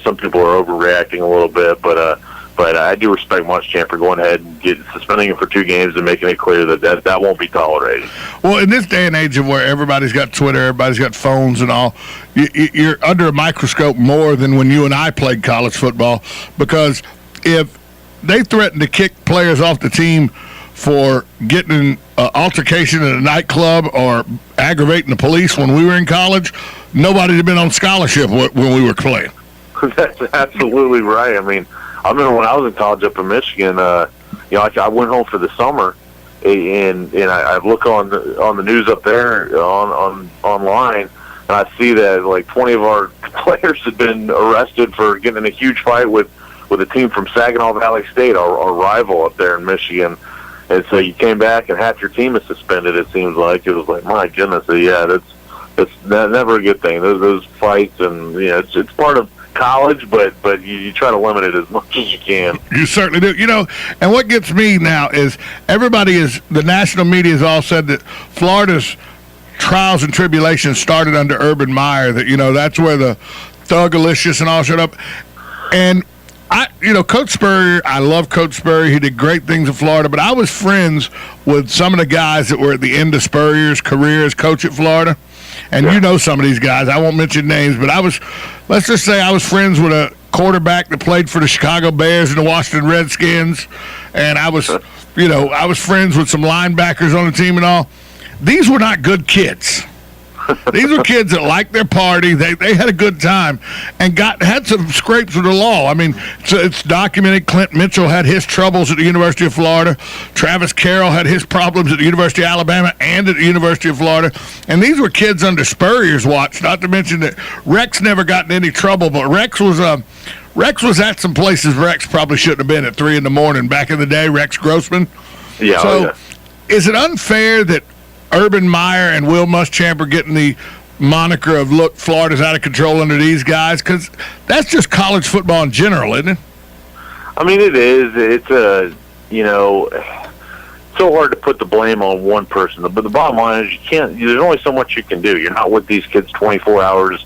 some people are overreacting a little bit, but I do respect Muschamp for going ahead and suspending him for 2 games and making it clear that won't be tolerated. Well, in this day and age of where everybody's got Twitter, everybody's got phones and all, you're under a microscope more than when you and I played college football, because if they threaten to kick players off the team for getting an altercation at a nightclub or aggravating the police when we were in college, nobody had been on scholarship when we were playing. That's absolutely right. I mean, I remember when I was in college up in Michigan, I went home for the summer, and I look on the news up there online, and I see that like 20 of our players had been arrested for getting in a huge fight with a team from Saginaw Valley State, our rival up there in Michigan. And so you came back and half your team is suspended. It seems like it was like, my goodness, that's never a good thing. Those fights, and it's part of college, but you try to limit it as much as you can. You certainly do. And what gets me now is the national media has all said that Florida's trials and tribulations started under Urban Meyer, that, that's where the Thugalicious and all showed up. And Coach Spurrier, I love Coach Spurrier. He did great things in Florida, but I was friends with some of the guys that were at the end of Spurrier's career as coach at Florida. And you know some of these guys. I won't mention names, but let's just say I was friends with a quarterback that played for the Chicago Bears and the Washington Redskins, and I was friends with some linebackers on the team and all. These were not good kids. These were kids that liked their party. They had a good time and had some scrapes with the law. I mean, it's documented. Clint Mitchell had his troubles at the University of Florida. Travis Carroll had his problems at the University of Alabama and at the University of Florida. And these were kids under Spurrier's watch, not to mention that Rex never got in any trouble, but Rex was at some places Rex probably shouldn't have been at 3 a.m. back in the day, Rex Grossman. Yeah. So is it unfair that Urban Meyer and Will Muschamp are getting the moniker of, look, Florida's out of control under these guys? Because that's just college football in general, isn't it? I mean, it is. It's so hard to put the blame on one person. But the bottom line is there's only so much you can do. You're not with these kids 24 hours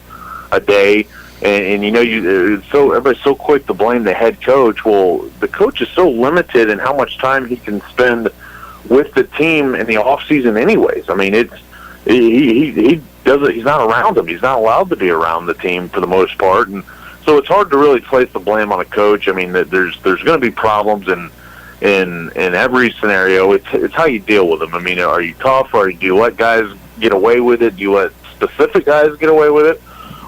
a day. And everybody's so quick to blame the head coach. Well, the coach is so limited in how much time he can spend with the team in the off season anyways. I mean, he's not around them. He's not allowed to be around the team for the most part. And so it's hard to really place the blame on a coach. I mean, there's going to be problems in every scenario. It's how you deal with them. I mean, are you tough, or do you let guys get away with it? Do you let specific guys get away with it?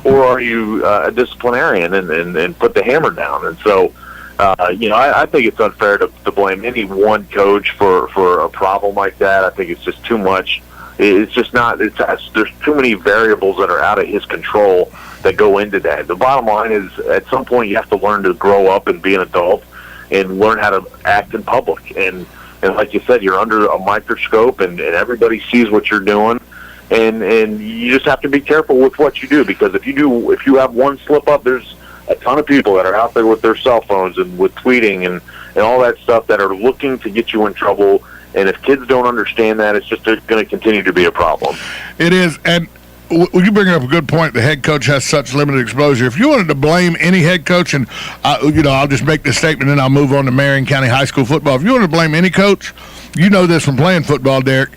Or are you a disciplinarian and put the hammer down? And so, I think it's unfair to blame any one coach for a problem like that. I think it's just too much. It's just not. There's too many variables that are out of his control that go into that. The bottom line is, at some point, you have to learn to grow up and be an adult and learn how to act in public. And like you said, you're under a microscope, and everybody sees what you're doing. And you just have to be careful with what you do, because if you have one slip up, there's a ton of people that are out there with their cell phones and with tweeting and all that stuff that are looking to get you in trouble. And if kids don't understand that, it's just going to continue to be a problem. It is. And you bring up a good point. The head coach has such limited exposure. If you wanted to blame any head coach, and I'll just make this statement and then I'll move on to Marion County High School football. If you want to blame any coach, you know this from playing football, Derek.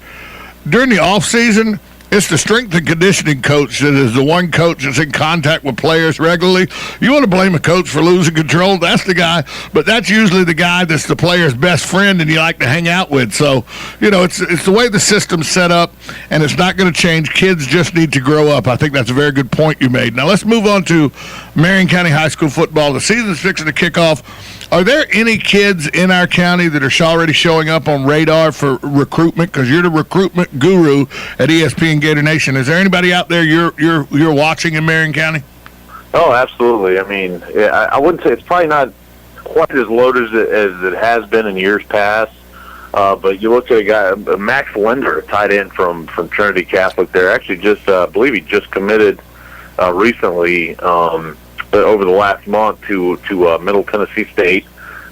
During the off season, it's the strength and conditioning coach that is the one coach that's in contact with players regularly. You want to blame a coach for losing control, that's the guy, but that's usually the guy that's the player's best friend and you like to hang out with. So, it's the way the system's set up, and it's not going to change. Kids just need to grow up. I think that's a very good point you made. Now let's move on to Marion County High School football. The season's fixing to kick off. Are there any kids in our county that are already showing up on radar for recruitment? Because you're the recruitment guru at ESPN Gator Nation. Is there anybody out there you're watching in Marion County? Oh, absolutely. I mean, I wouldn't say it's probably not quite as loaded as it has been in years past. But you look at a guy, Max Linder, tight end from Trinity Catholic. They're actually I believe he just committed recently. Over the last month to Middle Tennessee State.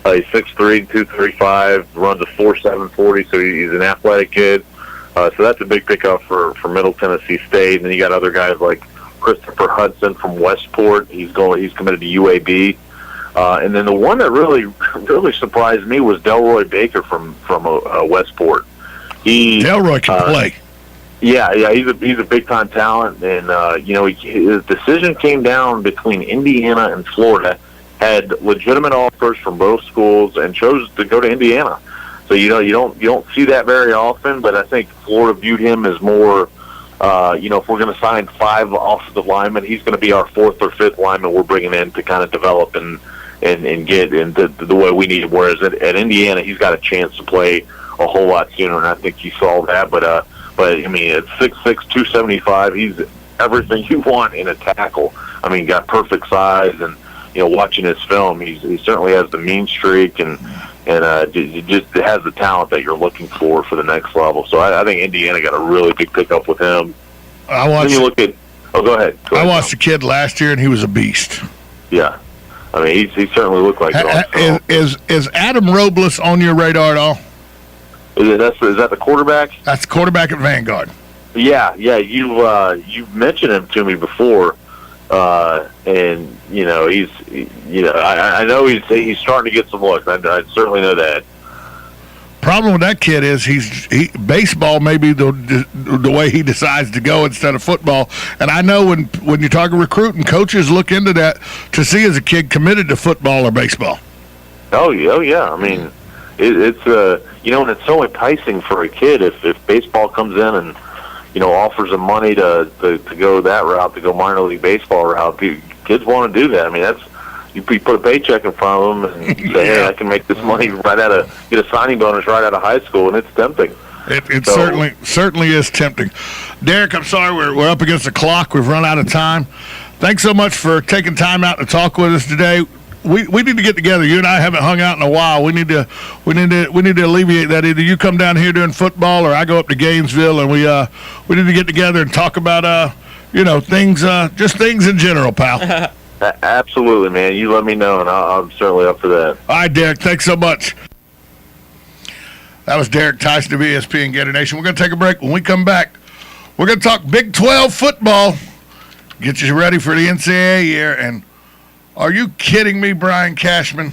He's 6'3", 235, runs a 4.7 40, so he's an athletic kid. So that's a big pickup for Middle Tennessee State. And then you got other guys like Christopher Hudson from Westport. He's committed to UAB. And then the one that really surprised me was Delroy Baker from Westport. Delroy can play. Yeah, he's a big time talent, and his decision came down between Indiana and Florida. Had legitimate offers from both schools and chose to go to Indiana. So you don't see that very often, but I think Florida viewed him as more. If we're going to sign 5 offensive linemen, he's going to be our 4th or 5th lineman we're bringing in to kind of develop and get into the way we need him. Whereas at Indiana, he's got a chance to play a whole lot sooner, and I think he saw that. But I mean, at 6'6", 275, he's everything you want in a tackle. I mean, got perfect size, and watching his film, he certainly has the mean streak, and just has the talent that you're looking for the next level. So I think Indiana got a really big pickup with him. Then you look at. Oh, go ahead. I watched the kid last year, and he was a beast. Yeah, I mean, he certainly looked like it. Is Adam Robles on your radar at all? Is that the quarterback? That's the quarterback at Vanguard. Yeah. You've mentioned him to me before, and I know he's starting to get some looks. I certainly know that. Problem with that kid is baseball may be the way he decides to go instead of football. And I know when you're talking recruiting, coaches look into that to see is a kid committed to football or baseball. Oh yeah. I mean, it's and it's so enticing for a kid if baseball comes in and offers them money to go that route, to go minor league baseball route. Kids want to do that. I mean, that's. You put a paycheck in front of them and say, hey, I can make this money get a signing bonus right out of high school, and it's tempting. It certainly is tempting. Derek, I'm sorry, we're up against the clock. We've run out of time. Thanks so much for taking time out to talk with us today. We need to get together. You and I haven't hung out in a while. We need to alleviate that. Either you come down here doing football, or I go up to Gainesville, and we need to get together and talk about things, just things in general, pal. Absolutely, man. You let me know, and I'm certainly up for that. All right, Derek. Thanks so much. That was Derek Tyson of ESPN Gator Nation. We're going to take a break. When we come back, we're going to talk Big 12 football. Get you ready for the NCAA year. And are you kidding me, Brian Cashman?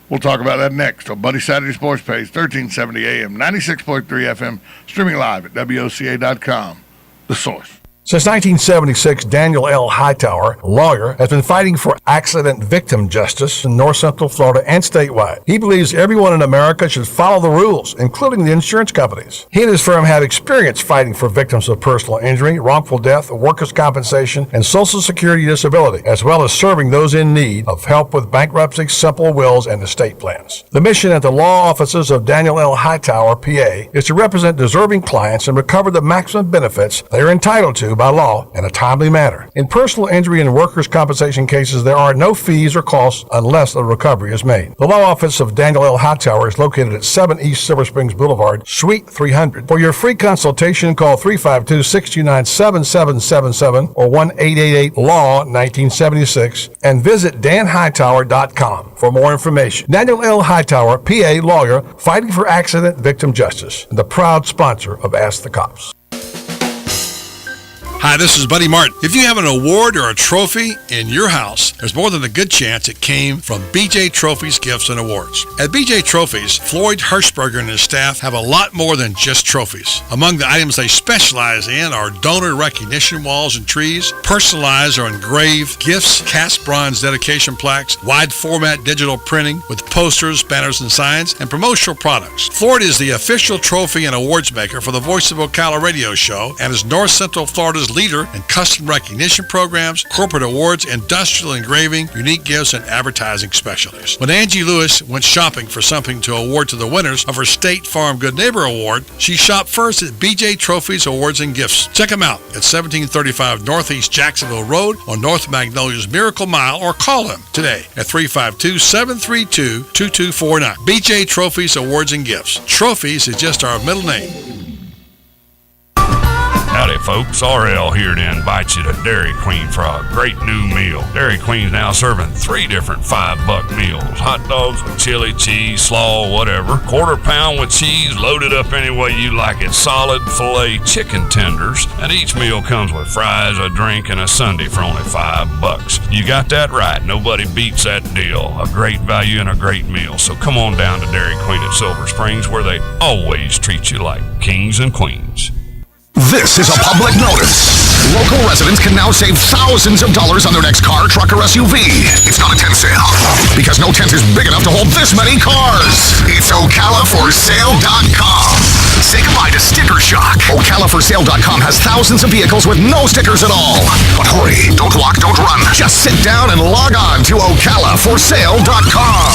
We'll talk about that next on Buddy Saturday Sports Page, 1370 AM, 96.3 FM, streaming live at WOCA.com. The Source. Since 1976, Daniel L. Hightower, a lawyer, has been fighting for accident victim justice in North Central Florida and statewide. He believes everyone in America should follow the rules, including the insurance companies. He and his firm have experience fighting for victims of personal injury, wrongful death, workers' compensation, and Social Security disability, as well as serving those in need of help with bankruptcy, simple wills, and estate plans. The mission at the law offices of Daniel L. Hightower, PA, is to represent deserving clients and recover the maximum benefits they are entitled to by law in a timely manner. In personal injury and workers' compensation cases, there are no fees or costs unless a recovery is made. The law office of Daniel L. Hightower is located at 7 East Silver Springs Boulevard, Suite 300. For your free consultation, call 352-629-7777 or 1-888-LAW-1976 and visit danhightower.com for more information. Daniel L. Hightower, PA lawyer, fighting for accident victim justice, and the proud sponsor of Ask the Cops. Hi, this is Buddy Martin. If you have an award or a trophy in your house, there's more than a good chance it came from BJ Trophies Gifts and Awards. At BJ Trophies, Floyd Hirschberger and his staff have a lot more than just trophies. Among the items they specialize in are donor recognition walls and trees, personalized or engraved gifts, cast bronze dedication plaques, wide format digital printing with posters, banners, and signs, and promotional products. Floyd is the official trophy and awards maker for the Voice of Ocala radio show and is North Central Florida's leader in custom recognition programs, corporate awards, industrial engraving, unique gifts, and advertising specialties. When Angie Lewis went shopping for something to award to the winners of her State Farm Good Neighbor Award, she shopped first at BJ Trophies Awards and Gifts. Check them out at 1735 Northeast Jacksonville Road on North Magnolia's Miracle Mile, or call them today at 352-732-2249. BJ Trophies Awards and Gifts. Trophies is just our middle name. Howdy folks, RL here to invite you to Dairy Queen for a great new meal. Dairy Queen's now serving 3 different $5 meals. Hot dogs with chili, cheese, slaw, whatever. Quarter pound with cheese loaded up any way you like it. Solid filet chicken tenders. And each meal comes with fries, a drink, and a sundae for only $5. You got that right. Nobody beats that deal. A great value and a great meal. So come on down to Dairy Queen at Silver Springs, where they always treat you like kings and queens. This is a public notice. Local residents can now save thousands of dollars on their next car, truck, or SUV. It's not a tent sale, because no tent is big enough to hold this many cars. It's OcalaForSale.com. Say goodbye to sticker shock. OcalaForSale.com has thousands of vehicles with no stickers at all. But hurry, don't walk, don't run. Just sit down and log on to OcalaForSale.com.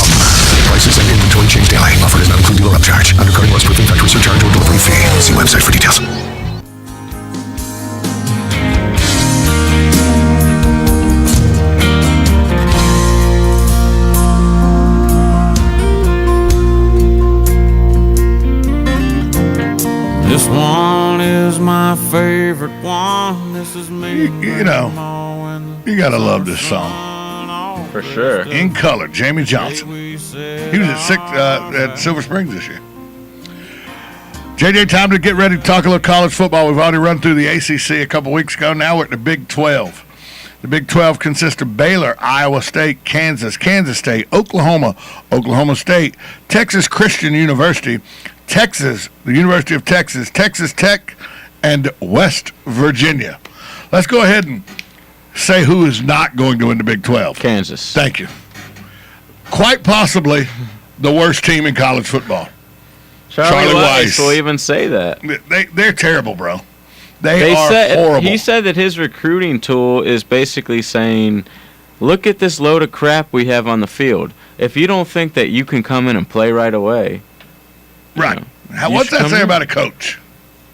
Prices and inventory change daily. Offer does not include dealer upcharge, undercutting, loss proofing, factory surcharge, or delivery fee. See website for details. This one is my favorite one. This is me. You know, you gotta love this song. For sure. In Color, Jamie Johnson. He was at Silver Springs this year. JJ, time to get ready to talk a little college football. We've already run through the ACC a couple weeks ago. Now we're at the Big 12. The Big 12 consists of Baylor, Iowa State, Kansas, Kansas State, Oklahoma, Oklahoma State, Texas Christian University, Texas, the University of Texas, Texas Tech, and West Virginia. Let's go ahead and say who is not going to win the Big 12. Kansas. Thank you. Quite possibly the worst team in college football. Charlie Weiss will even say that. They're terrible, bro. They are horrible. He said that his recruiting tool is basically saying, look at this load of crap we have on the field. If you don't think that you can come in and play right away. Right. What's that say about a coach?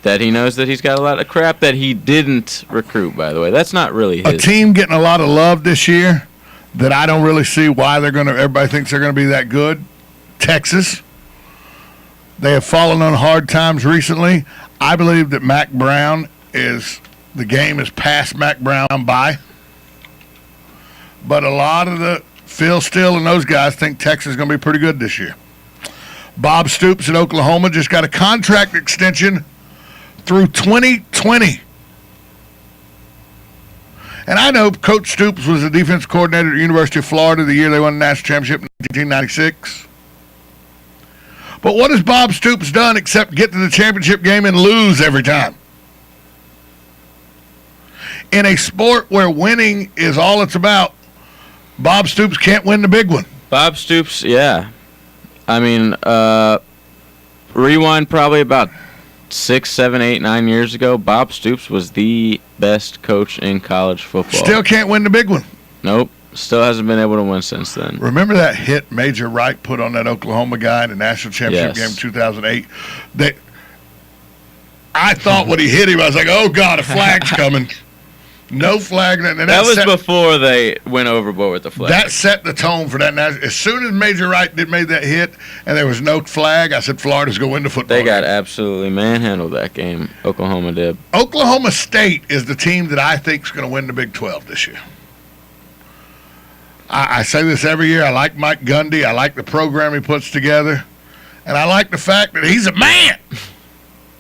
That he knows that he's got a lot of crap that he didn't recruit, by the way. That's not really his. A team getting a lot of love this year that I don't really see why everybody thinks they're going to be that good. Texas. They have fallen on hard times recently. I believe that Mac Brown the game is past Mac Brown by. But a lot of the Phil Steele and those guys think Texas is going to be pretty good this year. Bob Stoops at Oklahoma just got a contract extension through 2020. And I know Coach Stoops was the defense coordinator at the University of Florida the year they won the national championship in 1996. But what has Bob Stoops done except get to the championship game and lose every time? In a sport where winning is all it's about, Bob Stoops can't win the big one. Bob Stoops, yeah. I mean, rewind probably about 6, 7, 8, 9 years ago, Bob Stoops was the best coach in college football. Still can't win the big one. Nope. Still hasn't been able to win since then. Remember that hit Major Wright put on that Oklahoma guy in the national championship game in 2008? I thought when he hit him, I was like, oh, God, a flag's coming. No flag. And that was before they went overboard with the flag. That set the tone for that. As soon as Major Wright made that hit and there was no flag, I said Florida's going to win the football game. They got absolutely manhandled that game. Oklahoma did. Oklahoma State is the team that I think is going to win the Big 12 this year. I say this every year. I like Mike Gundy. I like the program he puts together. And I like the fact that he's a man.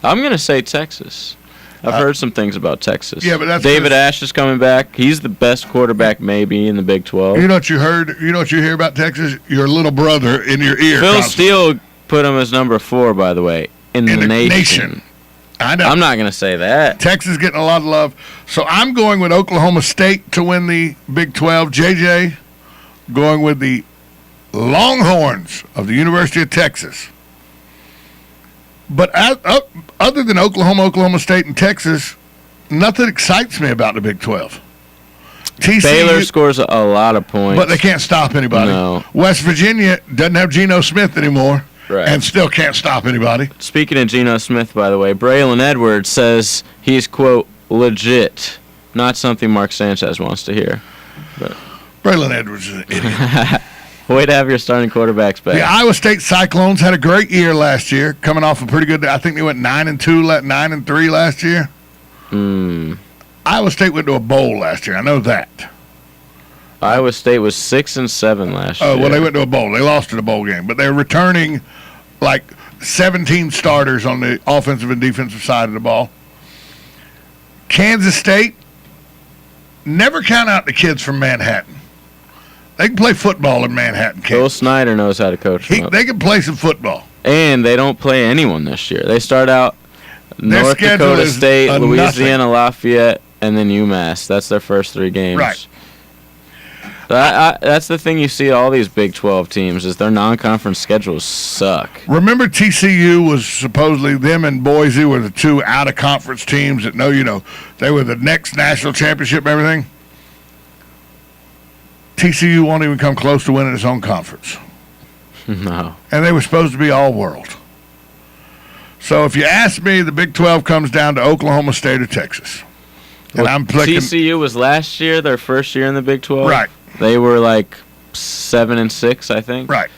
I'm going to say Texas. I've heard some things about Texas. Yeah, but that's David Ash is coming back. He's the best quarterback maybe in the Big 12. You know what you heard? You know what you hear about Texas? Your little brother in your ear. Phil Steele put him as number 4, by the way, in the nation. I know. I'm not going to say that. Texas getting a lot of love. So I'm going with Oklahoma State to win the Big 12. JJ going with the Longhorns of the University of Texas. But other than Oklahoma State, and Texas, nothing excites me about the Big 12. TCU, Baylor scores a lot of points. But they can't stop anybody. No. West Virginia doesn't have Geno Smith anymore. Right. And still can't stop anybody. Speaking of Geno Smith, by the way, Braylon Edwards says he's, quote, legit. Not something Mark Sanchez wants to hear. But Braylon Edwards is an idiot. Way to have your starting quarterbacks back. The Iowa State Cyclones had a great year last year, coming off a pretty good. I think they went 9-2, 9-3 last year. Iowa State went to a bowl last year. I know that. Iowa State was 6-7 last year. Oh well, they went to a bowl. They lost in a bowl game, but they're returning like 17 starters on the offensive and defensive side of the ball. Kansas State. Never count out the kids from Manhattan. They can play football in Manhattan. Bill Snyder knows how to coach them. They can play some football. And they don't play anyone this year. They start out North Dakota State, Louisiana Lafayette, and then UMass. That's their first 3 games. Right. That's the thing you see all these Big 12 teams is their non-conference schedules suck. Remember TCU was supposedly them and Boise were the 2 out-of-conference teams that they were the next national championship and everything? TCU won't even come close to winning its own conference. No. And they were supposed to be all-world. So if you ask me, the Big 12 comes down to Oklahoma State or Texas. And I'm picking TCU was last year, their first year in the Big 12. Right. They were like 7-6, I think. Right.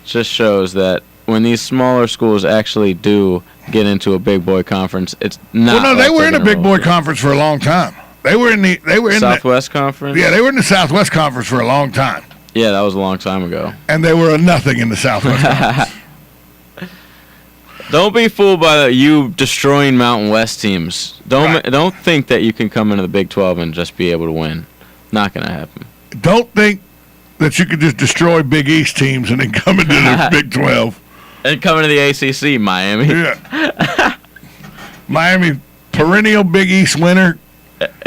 Just shows that when these smaller schools actually do get into a big boy conference, it's not. Well, no, they were in a big boy conference for a long time. They were in the Southwest Conference? Yeah, they were in the Southwest Conference for a long time. Yeah, that was a long time ago. And they were a nothing in the Southwest Conference. Don't be fooled by you destroying Mountain West teams. Don't think that you can come into the Big 12 and just be able to win. Not going to happen. Don't think that you could just destroy Big East teams and then come into the Big 12. And coming to the ACC, Miami. Yeah. Miami, perennial Big East winner.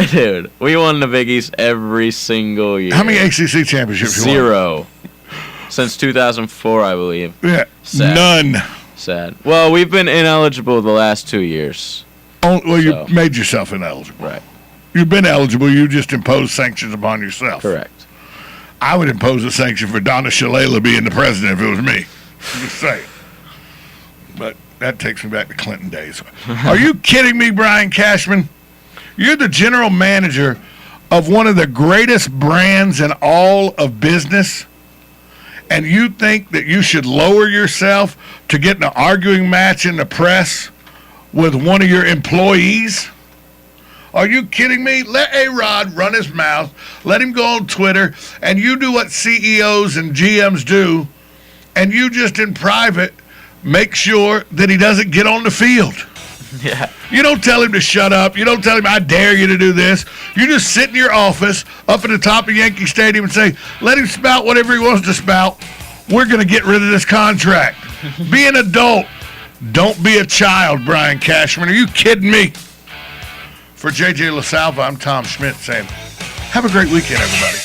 Dude, we won the Big East every single year. How many ACC championships you won? 0. Since 2004, I believe. Yeah. Sad. None. Sad. Well, we've been ineligible the last 2 years. Oh, well, you made yourself ineligible. Right. You've been eligible. You just imposed sanctions upon yourself. Correct. I would impose a sanction for Donna Shalala being the president if it was me. I'm just saying. But that takes me back to Clinton days. Are you kidding me, Brian Cashman? You're the general manager of one of the greatest brands in all of business, and you think that you should lower yourself to get in an arguing match in the press with one of your employees? Are you kidding me? Let A-Rod run his mouth. Let him go on Twitter, and you do what CEOs and GMs do, and you just in private make sure that he doesn't get on the field. Yeah. You don't tell him to shut up. You don't tell him, I dare you to do this. You just sit in your office up at the top of Yankee Stadium and say, let him spout whatever he wants to spout. We're going to get rid of this contract. Be an adult. Don't be a child, Brian Cashman. Are you kidding me? For JJ LaSalva, I'm Tom Schmidt saying, have a great weekend, everybody.